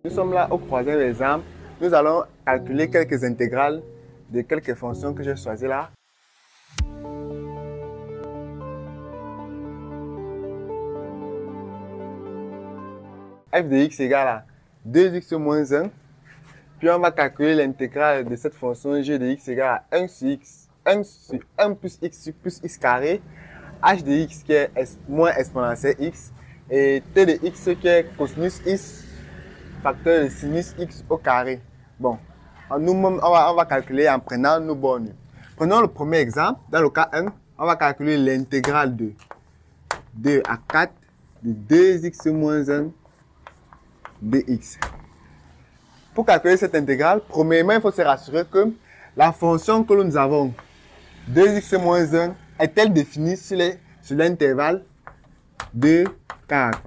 Nous sommes là au troisième exemple. Nous allons calculer quelques intégrales de quelques fonctions que j'ai choisies là. F de x égale à 2x moins 1. Puis on va calculer l'intégrale de cette fonction g de x égale à 1 sur x, 1 plus x carré, h de x qui est moins exponentielle x, et t de x qui est cosinus x, facteur de sinus x au carré. Bon, on va calculer en prenant nos bornes. Prenons le premier exemple. Dans le cas 1, on va calculer l'intégrale de 2 à 4 de 2x moins 1 dx. Pour calculer cette intégrale, premièrement, il faut se rassurer que la fonction que nous avons, 2x moins 1, est-elle définie sur l'intervalle de 4.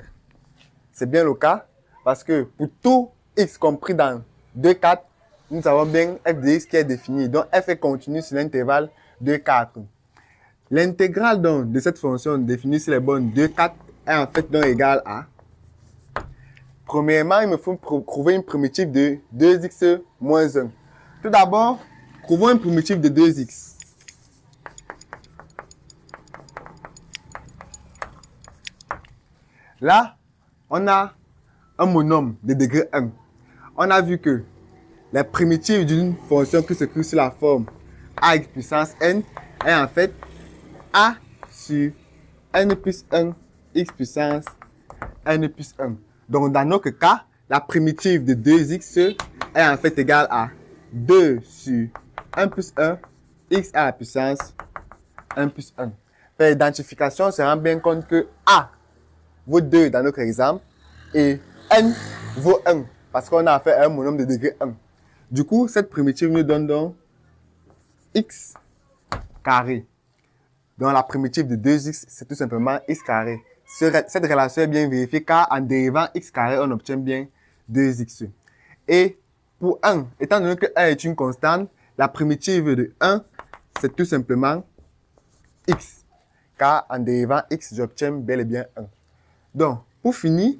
C'est bien le cas, parce que pour tout x compris dans 2, 4, nous avons bien f de x qui est défini. Donc, f est continue sur l'intervalle de 4. L'intégrale de cette fonction définie sur les bornes 2, 4 est en fait donc égale à... Premièrement, il me faut trouver une primitive de 2x moins 1. Tout d'abord, trouvons une primitive de 2x. Là, on a un monôme de degré 1. On a vu que la primitive d'une fonction qui s'écrit sous la forme ax puissance n est en fait a sur n plus 1 x puissance n plus 1. Donc, dans notre cas, la primitive de 2x est en fait égale à 2 sur 1 plus 1 x à la puissance 1 plus 1. Pour l'identification, on se rend bien compte que a vaut 2 dans notre exemple et n vaut 1 parce qu'on a fait un monôme de degré 1. Du coup, cette primitive nous donne donc x carré. Donc, la primitive de 2x, c'est tout simplement x carré. Cette relation est bien vérifiée car en dérivant x carré, on obtient bien 2x. Et pour 1, étant donné que 1 est une constante, la primitive de 1, c'est tout simplement x. Car en dérivant x, j'obtiens bel et bien 1. Donc, pour finir,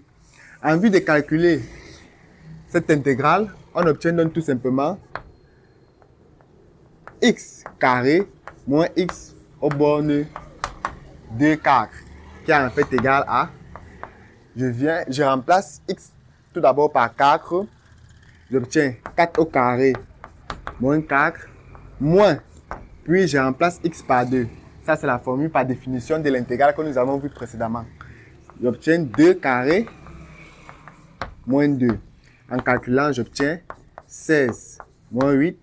en vue de calculer cette intégrale, on obtient donc tout simplement x carré moins x aux bornes 2 4. Qui est en fait égal à, je remplace x tout d'abord par 4, j'obtiens 4 au carré moins 4, moins, puis je remplace x par 2. Ça, c'est la formule par définition de l'intégrale que nous avons vue précédemment. J'obtiens 2 carré moins 2. En calculant, j'obtiens 16 moins 8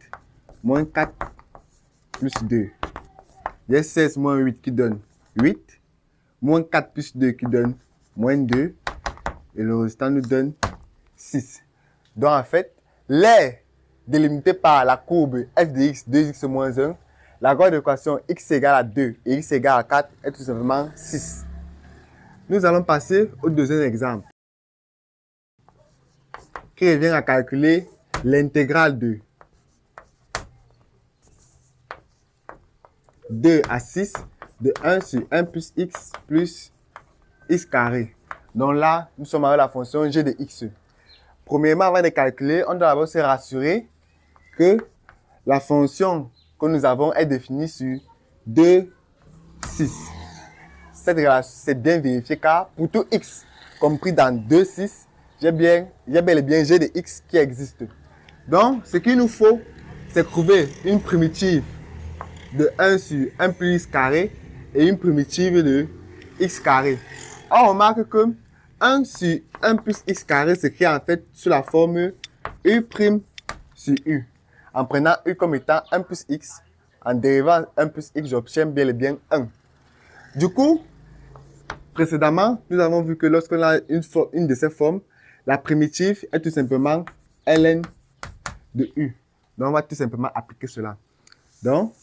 moins 4 plus 2. J'ai 16 moins 8 qui donne 8. Moins 4 plus 2 qui donne moins 2. Et le résultat nous donne 6. Donc en fait, l'aire délimitée par la courbe f de x, 2x moins 1, la droite de l'équation x égale à 2 et x égale à 4 est tout simplement 6. Nous allons passer au deuxième exemple, qui revient à calculer l'intégrale de 2 à 6 de 1 sur 1 plus x carré. Donc là, nous sommes avec la fonction g de x. Premièrement, avant de calculer, on doit d'abord se rassurer que la fonction que nous avons est définie sur 2, 6. Cette relation, c'est bien vérifié car pour tout x compris dans 2, 6, j'ai bel et bien g de x qui existe. Donc, ce qu'il nous faut, c'est trouver une primitive de 1 sur 1 plus x carré et une primitive de x carré. On remarque que 1 sur 1 plus x carré s'écrit en fait sous la forme u' sur u. En prenant u comme étant 1 plus x, en dérivant 1 plus x, j'obtiens bel et bien 1. Du coup, précédemment, nous avons vu que lorsqu'on a une de ces formes, la primitive est tout simplement ln de u. Donc, on va tout simplement appliquer cela. Donc,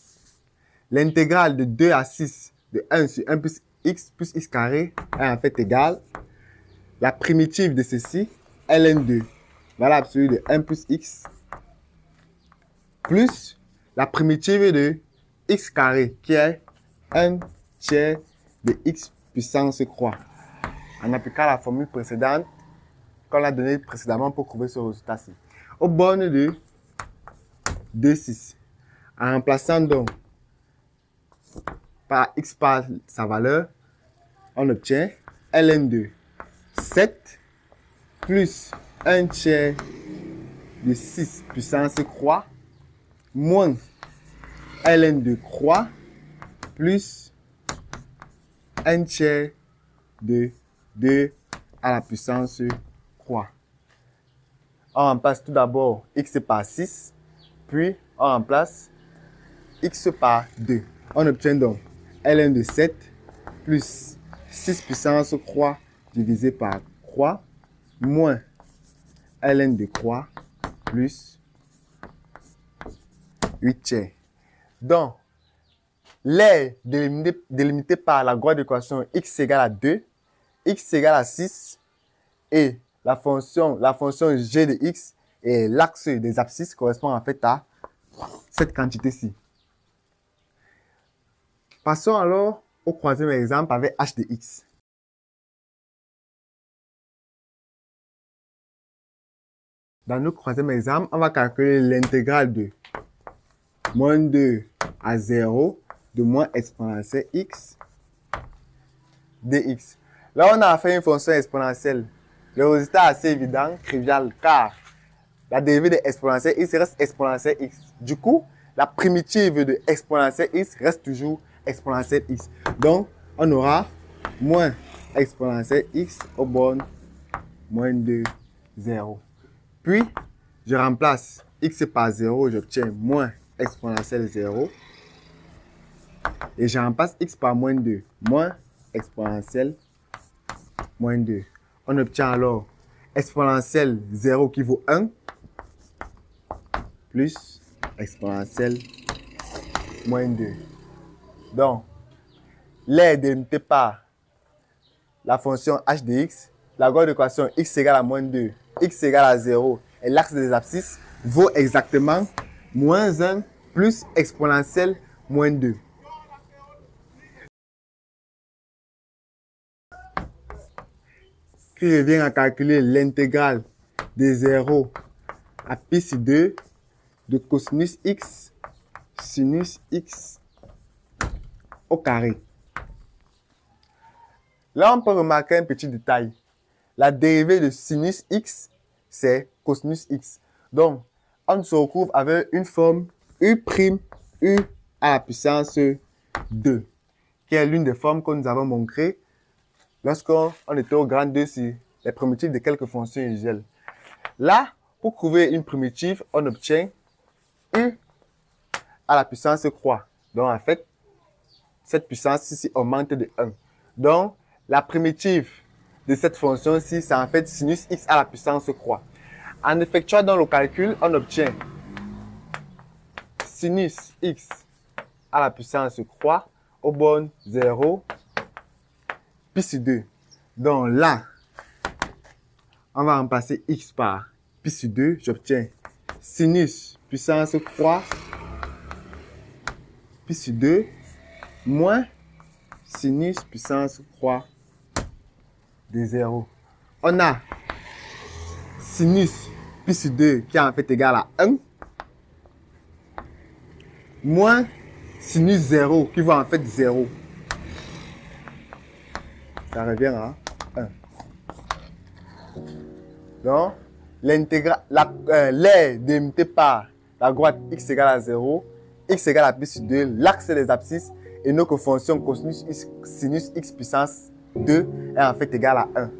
l'intégrale de 2 à 6 de 1 sur 1 plus x carré est en fait égale la primitive de ceci, ln2, valeur absolue de 1 plus x, plus la primitive de x carré, qui est 1 tiers de x puissance croix. En appliquant la formule précédente, qu'on a donné précédemment pour trouver ce résultat-ci. Aux bornes de 2, 6, en remplaçant donc par x par sa valeur, on obtient ln de 7 plus 1 tiers de 6 puissance croix moins ln de croix plus 1 tiers de 2 à la puissance croix. On remplace tout d'abord x par 6, puis on remplace x par 2. On obtient donc ln de 7 plus 6 puissance croix divisé par croix moins ln de croix plus 8 tiers. Donc, l'aire délimitée par la droite d'équation x égale à 2, x égale à 6 et la fonction g de x et l'axe des abscisses correspond en fait à cette quantité-ci. Passons alors au troisième exemple avec h de x. Dans notre troisième exemple, on va calculer l'intégrale de moins 2 à 0 de moins exponentielle x dx. Là, on a fait une fonction exponentielle. Le résultat est assez évident, trivial, car la dérivée de exponentielle x reste exponentielle x. Du coup, la primitive de exponentielle x reste toujours exponentielle x. Donc, on aura moins exponentielle x aux bornes moins 2, 0. Puis, je remplace x par 0, j'obtiens moins exponentielle 0. Et je remplace x par moins 2, moins exponentielle moins 2. On obtient alors exponentielle 0 qui vaut 1 plus exponentielle moins 2. Donc, l'aire délimitée par la fonction h de x, la droite d'équation x égale à moins 2, x égale à 0 et l'axe des abscisses vaut exactement moins 1 plus exponentielle moins 2. Qui revient à calculer l'intégrale de 0 à pi sur 2 de cosinus x sinus x au carré. Là, on peut remarquer un petit détail. La dérivée de sinus x, c'est cosinus x. Donc, on se retrouve avec une forme u' u à la puissance 2, qui est l'une des formes que nous avons montrées lorsqu'on était au grand 2 sur les primitives de quelques fonctions usuelles. Là, pour trouver une primitive, on obtient u à la puissance croix. Donc, en fait, cette puissance ici augmente de 1. Donc, la primitive de cette fonction-ci, c'est en fait sinus x à la puissance croix. En effectuant dans le calcul, on obtient sinus x à la puissance croix aux bornes 0, pi sur 2. Donc là, on va remplacer x par pi sur 2. J'obtiens sinus puissance croix pi sur 2 moins sinus puissance croix de 0. On a sinus pi sur 2 qui est en fait égal à 1 moins sinus 0 qui vaut en fait 0. Ça revient à 1. Donc, l'aire délimitée par la droite x égale à 0, x égale à pi sur 2, l'axe des abscisses et notre fonction cosinus x, sinus x puissance 2 est en fait égal à 1.